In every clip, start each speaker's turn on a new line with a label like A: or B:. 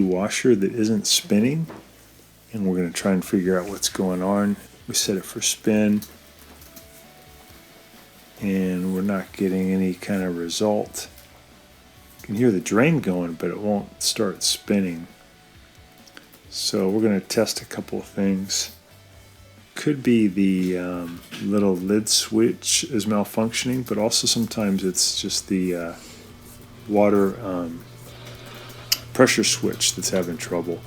A: washer that isn't spinning, and we're going to try and figure out what's going on. We set it for spin, and we're not getting any kind of result. You can hear the drain going, but it won't start spinning. So we're going to test a couple of things. Could be the little lid switch is malfunctioning, but also sometimes it's just the water pressure switch that's having trouble.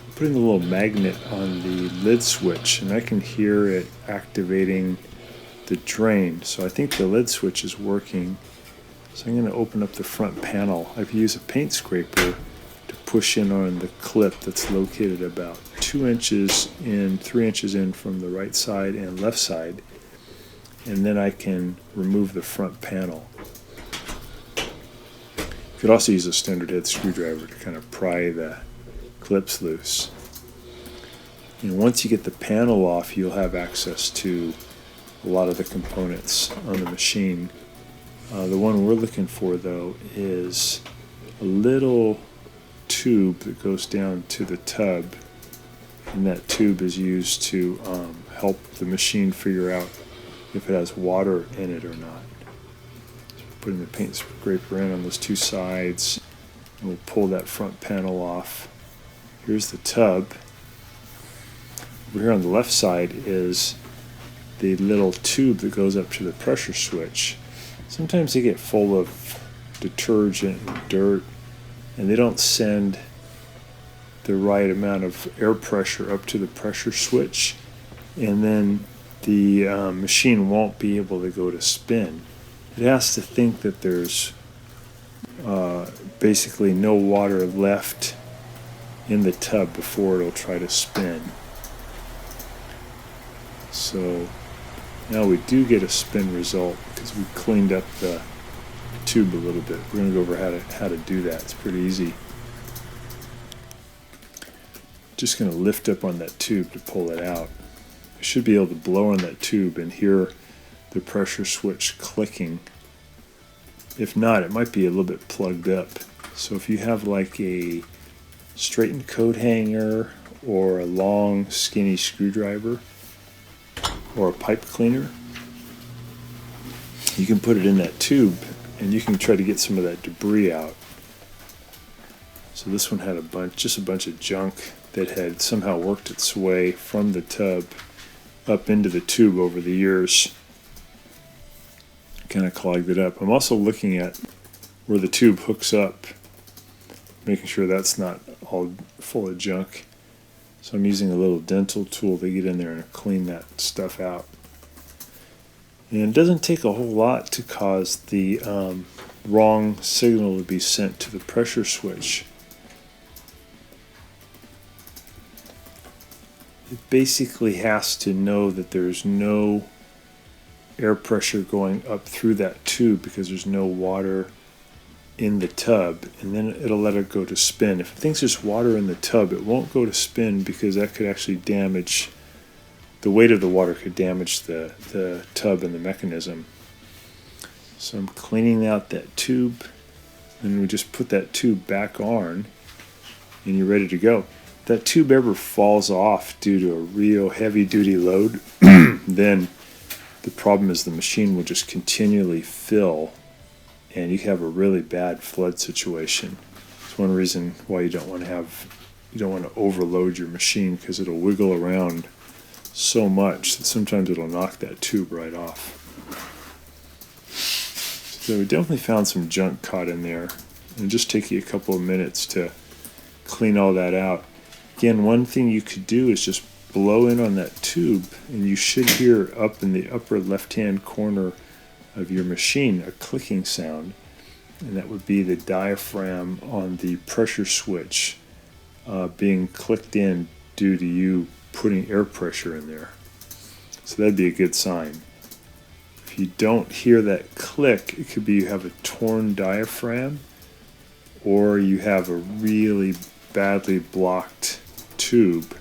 A: I'm putting a little magnet on the lid switch, and I can hear it activating the drain. So I think the lid switch is working. So I'm going to open up the front panel. I've used a paint scraper to push in on the clip that's located about 2 inches in, 3 inches in from the right side and left side, and then I can remove the front panel. You could also use a standard head screwdriver to kind of pry the clips loose. And once you get the panel off, you'll have access to a lot of the components on the machine. The one we're looking for, though, is a little tube that goes down to the tub, and that tube is used to help the machine figure out if it has water in it or not. So we're putting the paint scraper in on those two sides, and we'll pull that front panel off. Here's the tub. Over here on the left side is the little tube that goes up to the pressure switch. Sometimes they get full of detergent and dirt, and they don't send the right amount of air pressure up to the pressure switch, and then the machine won't be able to go to spin. It has to think that there's basically no water left in the tub before it'll try to spin. So now we do get a spin result because we cleaned up the tube a little bit. We're going to go over how to do that. It's pretty easy. Just going to lift up on that tube to pull it out. I should be able to blow on that tube and hear the pressure switch clicking. If not, it might be a little bit plugged up. So if you have like a straightened coat hanger or a long skinny screwdriver or a pipe cleaner, you can put it in that tube and you can try to get some of that debris out. So this one had just a bunch of junk that had somehow worked its way from the tub up into the tube over the years. Kind of clogged it up. I'm also looking at where the tube hooks up, making sure that's not all full of junk. So I'm using a little dental tool to get in there and clean that stuff out. And it doesn't take a whole lot to cause the wrong signal to be sent to the pressure switch. It basically has to know that there's no air pressure going up through that tube because there's no water in the tub, and then it'll let it go to spin. If it thinks there's water in the tub, it won't go to spin because that could actually damage, the weight of the water could damage the tub and the mechanism. So I'm cleaning out that tube, and we just put that tube back on, and you're ready to go. If that tube ever falls off due to a real heavy-duty load, then the problem is the machine will just continually fill, and you have a really bad flood situation. It's one reason why you don't want to overload your machine, because it'll wiggle around so much that sometimes it'll knock that tube right off. So we definitely found some junk caught in there. It'll just take you a couple of minutes to clean all that out. Again, one thing you could do is just blow in on that tube, and you should hear up in the upper left-hand corner of your machine a clicking sound, and that would be the diaphragm on the pressure switch being clicked in due to you putting air pressure in there. So that'd be a good sign. If you don't hear that click, it could be you have a torn diaphragm, or you have a really badly blocked tube.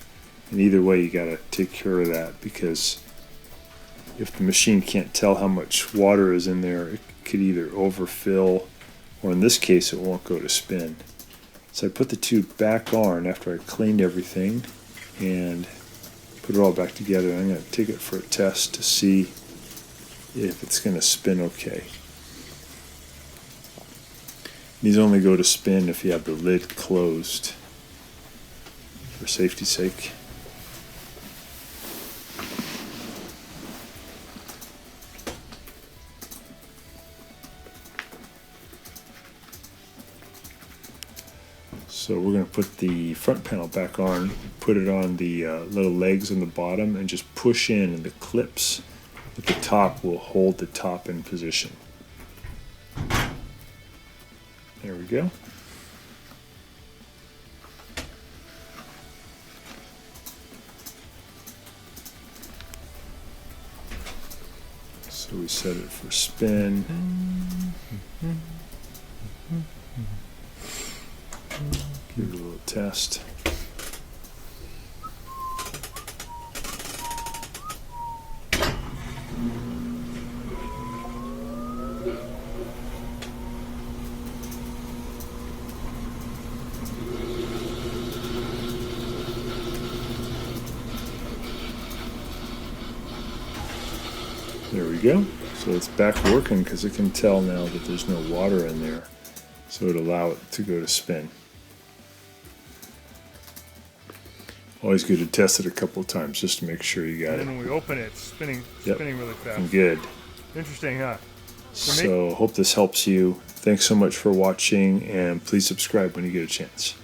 A: And either way, you got to take care of that, because if the machine can't tell how much water is in there, it could either overfill, or in this case, it won't go to spin. So I put the tube back on after I cleaned everything and put it all back together. I'm going to take it for a test to see if it's going to spin okay. These only go to spin if you have the lid closed for safety's sake. So we're going to put the front panel back on, put it on the little legs on the bottom, and just push in, and the clips at the top will hold the top in position. There we go. So we set it for spin. Give it a little test. There we go. So it's back working because it can tell now that there's no water in there. So it'll allow it to go to spin. Always good to test it a couple of times just to make sure you got it.
B: And then when we open it, it's spinning really fast.
A: Good.
B: Interesting, huh?
A: So hope this helps you. Thanks so much for watching, and please subscribe when you get a chance.